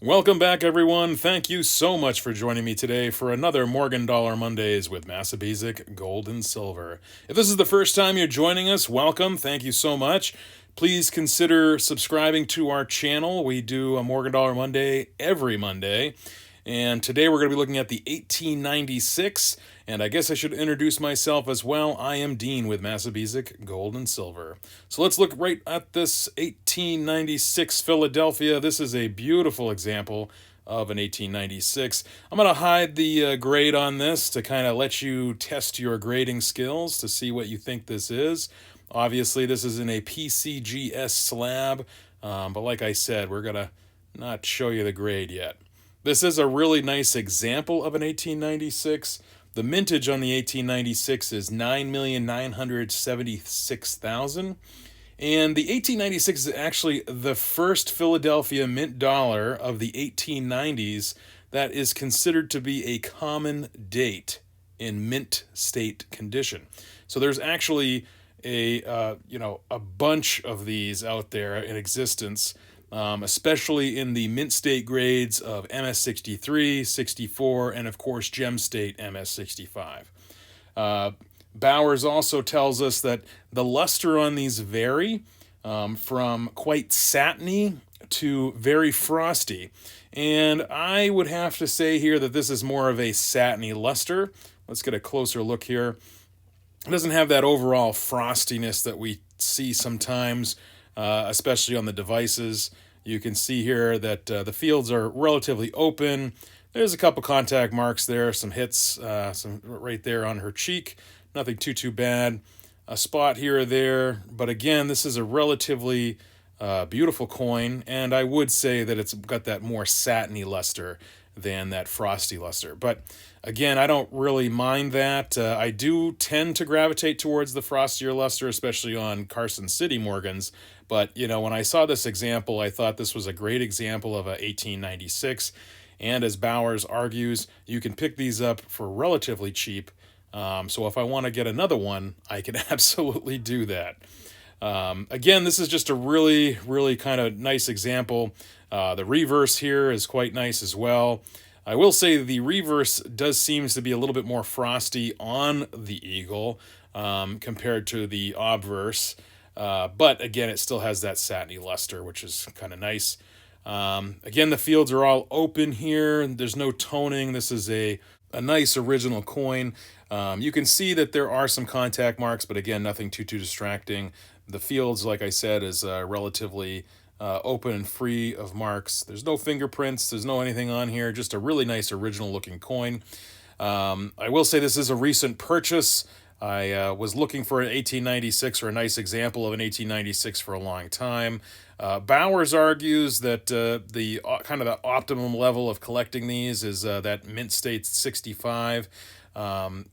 Welcome back, everyone. Thank you so much for joining me today for another Morgan Dollar Mondays with Massabesic Gold and Silver. If this is the first time you're joining us, welcome. Thank you so much. Please consider subscribing to our channel. We do a Morgan Dollar Monday every Monday. And today we're going to be looking at the 1896. And I guess I should introduce myself as well. I am Dean with Massabesic Gold and Silver. So let's look right at this 1896 Philadelphia. This is a beautiful example of an 1896. I'm going to hide the grade on this to kind of let you test your grading skills to see what you think this is. Obviously, this is in a PCGS slab, but like I said, we're going to not show you the grade yet. This is a really nice example of an 1896. The mintage on the 1896 is 9,976,000. And the 1896 is actually the first Philadelphia mint dollar of the 1890s that is considered to be a common date in mint state condition. So there's actually a bunch of these out there in existence, especially in the mint state grades of MS63, 64, and of course gem state MS65. Bowers also tells us that the luster on these vary from quite satiny to very frosty. And I would have to say here that this is more of a satiny luster. Let's get a closer look here. It doesn't have that overall frostiness that we see sometimes, especially on the devices. You can see here that the fields are relatively open. There's a couple contact marks there, some hits, some right there on her cheek. Nothing too bad. A spot here or there. But again, this is a relatively beautiful coin, and I would say that it's got that more satiny luster than that frosty luster. But again, I don't really mind that. I do tend to gravitate towards the frostier luster, especially on Carson City Morgans. But, when I saw this example, I thought this was a great example of a 1896. And as Bowers argues, you can pick these up for relatively cheap. So if I want to get another one, I can absolutely do that. Again, this is just a really kind of nice example. The reverse here is quite nice as well. I will say the reverse does seems to be a little bit more frosty on the eagle compared to the obverse. But again, it still has that satiny luster, which is kind of nice. Again, the fields are all open here. There's no toning. This is a nice original coin. You can see that there are some contact marks, but again, nothing too distracting. The fields, like I said, is relatively open and free of marks. There's no fingerprints. There's no anything on here. Just a really nice original looking coin. I will say this is a recent purchase. I was looking for an 1896 or a nice example of an 1896 for a long time. Bowers argues that the kind of the optimum level of collecting these is that mint state 65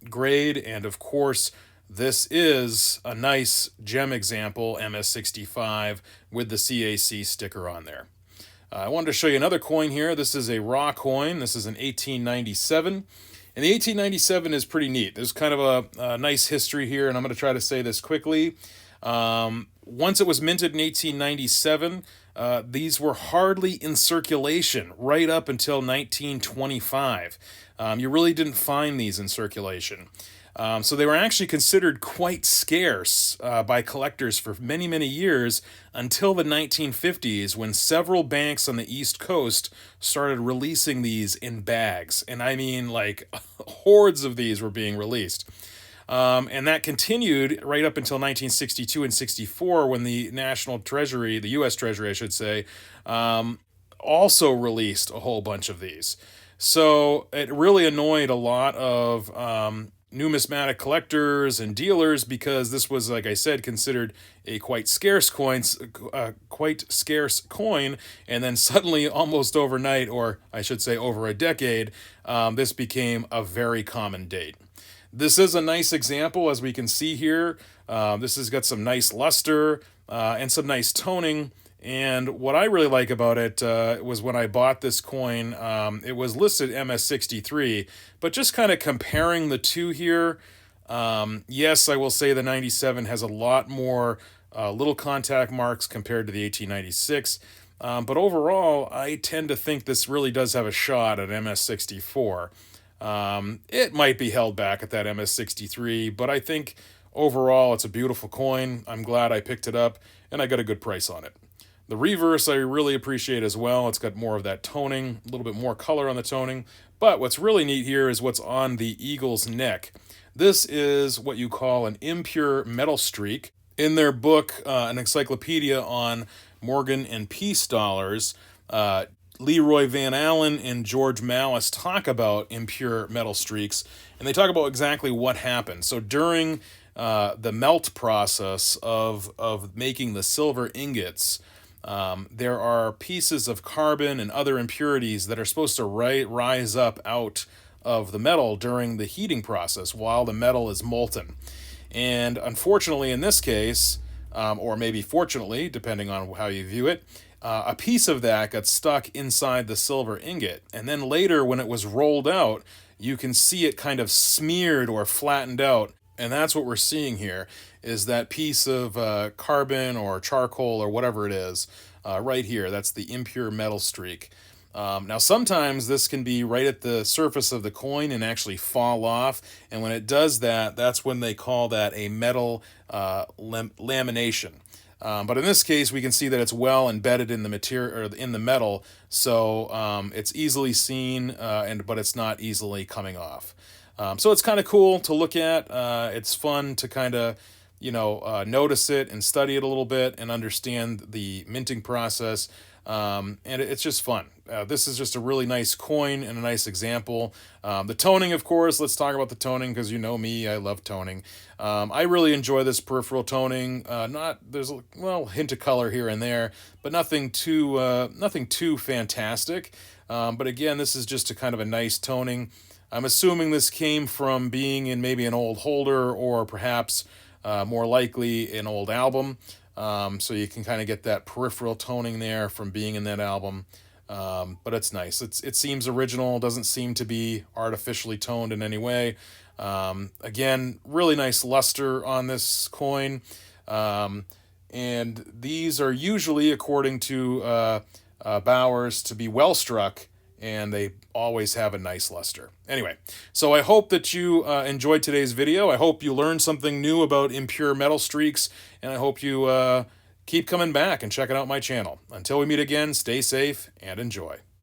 grade, and of course this is a nice gem example MS65 with the CAC sticker on there. I wanted to show you another coin here. This is a raw coin. This is an 1897. And the 1897 is pretty neat. There's kind of a nice history here, and I'm going to try to say this quickly. Once it was minted in 1897, these were hardly in circulation right up until 1925. You really didn't find these in circulation. So they were actually considered quite scarce by collectors for many years until the 1950s, when several banks on the East Coast started releasing these in bags. And I mean, like, hordes of these were being released. And that continued right up until 1962 and 64, when the National Treasury, the U.S. Treasury, I should say, also released a whole bunch of these. So it really annoyed a lot of numismatic collectors and dealers, because this was, like I said, considered a quite scarce coin, and then suddenly, almost overnight, or I should say over a decade, this became a very common date. This is a nice example, as we can see here. This has got some nice luster and some nice toning. And what I really like about it was when I bought this coin, it was listed MS63, but just kind of comparing the two here, yes, I will say the 97 has a lot more little contact marks compared to the 1896. But overall, I tend to think this really does have a shot at MS64. It might be held back at that MS63, but I think overall it's a beautiful coin. I'm glad I picked it up, and I got a good price on it. The reverse I really appreciate as well. It's got more of that toning, a little bit more color on the toning. But what's really neat here is what's on the eagle's neck. This is what you call an impure metal streak. In their book, an encyclopedia on Morgan and Peace dollars, Leroy Van Allen and George Mallis talk about impure metal streaks, and they talk about exactly what happened. So during the melt process of making the silver ingots, there are pieces of carbon and other impurities that are supposed to rise up out of the metal during the heating process while the metal is molten. And unfortunately, in this case, or maybe fortunately, depending on how you view it, a piece of that got stuck inside the silver ingot. And then later, when it was rolled out, you can see it kind of smeared or flattened out. And that's what we're seeing here, is that piece of carbon or charcoal or whatever it is right here. That's the impure metal streak. Now, sometimes this can be right at the surface of the coin and actually fall off. And when it does that, that's when they call that a metal lamination. But in this case, we can see that it's well embedded in the material or in the metal, so it's easily seen, but it's not easily coming off. So it's kind of cool to look at. It's fun to kind of, notice it and study it a little bit and understand the minting process. And it's just fun. This is just a really nice coin and a nice example. The toning, of course, let's talk about the toning, because you know me, I love toning. I really enjoy this peripheral toning. There's a hint of color here and there, but nothing too fantastic. But again, this is just a kind of a nice toning. I'm assuming this came from being in maybe an old holder, or perhaps more likely an old album. So you can kind of get that peripheral toning there from being in that album. But it's nice. It seems original, doesn't seem to be artificially toned in any way. Again, really nice luster on this coin. And these are usually, according to Bowers, to be well struck, and they always have a nice luster. Anyway, so I hope that you enjoyed today's video. I hope you learned something new about impure metal streaks, and I hope you keep coming back and checking out my channel. Until we meet again, stay safe and enjoy.